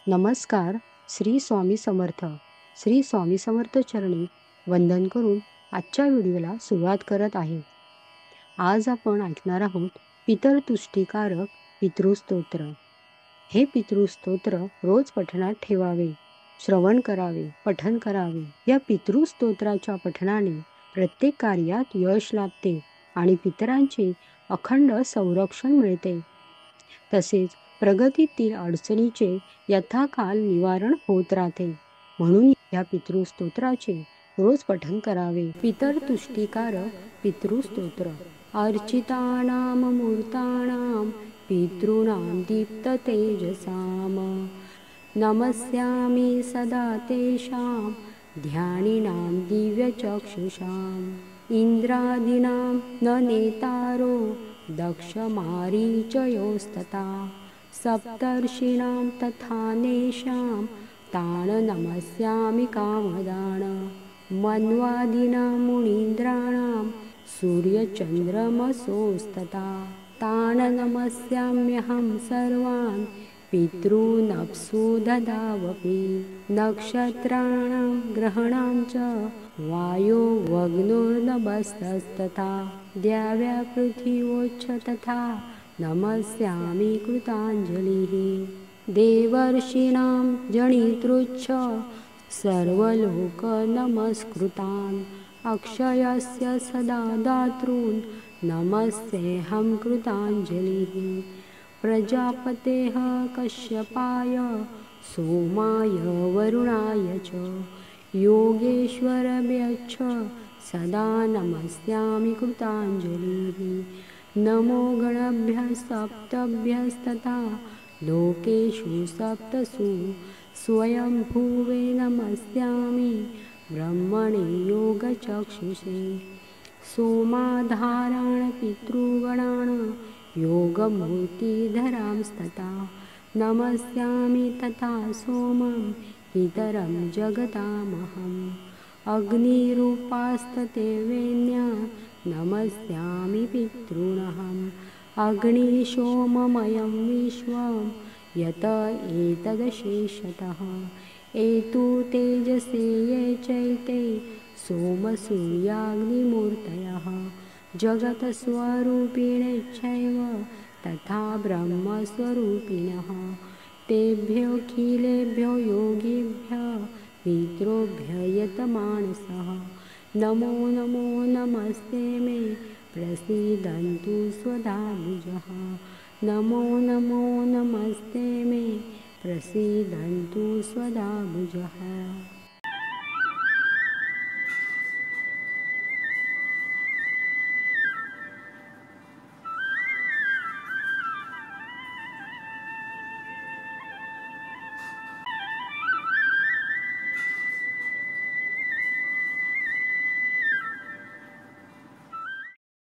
नमस्कार. श्री स्वामी समर्थ. श्री स्वामी समर्थ चरणी वंदन करून आजच्या व्हिडिओला सुरुवात करत आहे. आज आपण ऐकणार आहोत पितरतुष्टीकारक पितृस्तोत्र. हे पितृस्तोत्र रोज पठणात ठेवावे, श्रवण करावे, पठन करावे. या पितृस्तोत्राच्या पठणाने प्रत्येक कार्यात यश लाभते आणि पितरांचे अखंड संरक्षण मिळते. तसेच प्रगतीतील अडचणीचे यथाकाल निवारण होत राहते. म्हणून या पितृस्तोत्राचे रोज पठण करावे. पितरतुष्टीकारक पितृस्तोत्र. अर्चितानां मूर्ताणां पितॄणां दीप्ततेजसां नमस्यामि सदा तेषां ध्यानिनां दिव्यचक्षुषाम् इंद्रादीनां न नेतारो दक्षमारीचयोस्तथा सप्तर्षीणां तथानेषां तान् नमस्यामि कामदान् मन्वादीनां मुनीन्द्राणां सूर्यचन्द्रमसोस्तथा तान् नमस्याम्यहं सर्वान् पितॄनप्सु ददावपि नक्षत्राणां ग्रहाणां च वायो वग्नोर्नभस्तस्तथा द्याव्या पृथिवोच्च तथा नमस्यामि कृताञ्जलिः देवर्षीणां जनितृच्छ सर्वलोकनमस्कृतान् अक्षयस्य सदा दातॄन् नमस्तेऽहं कृताञ्जलिः प्रजापतेः कश्यपाय सोमाय वरुणाय च योगेश्वरभ्यश्च सदा नमस्यामि कृताञ्जलिः नमो गणभ्यः सप्तभ्यस्तथा लोकेषु सप्तसु स्वयंभुवे नमस्यामि ब्रह्मणे योगचक्षुषे सोमाधारान् पितृगणान् योगमूर्तिधरांस्तथा नमस्यामि तथा सोमं पितरं जगतामहम् अग्निरूपास्तते वेण्या नमस्यामि पितॄनहम् अग्निशोममयं विश्वं यत एतदशेषतः एतु तेजसे ये चैते सोमसूर्याग्निमूर्तयः जगत्स्वरूपिणश्चैव तथा ब्रह्मस्वरूपिणः तेभ्योऽखिलेभ्यो योगिभ्यः पितृभ्यः यतमानसः नमो नमो नमस्ते मे प्रसीदन्तु स्वधाभुजः नमो नमो नमस्ते मे प्रसीदन्तु स्वधाभुजः।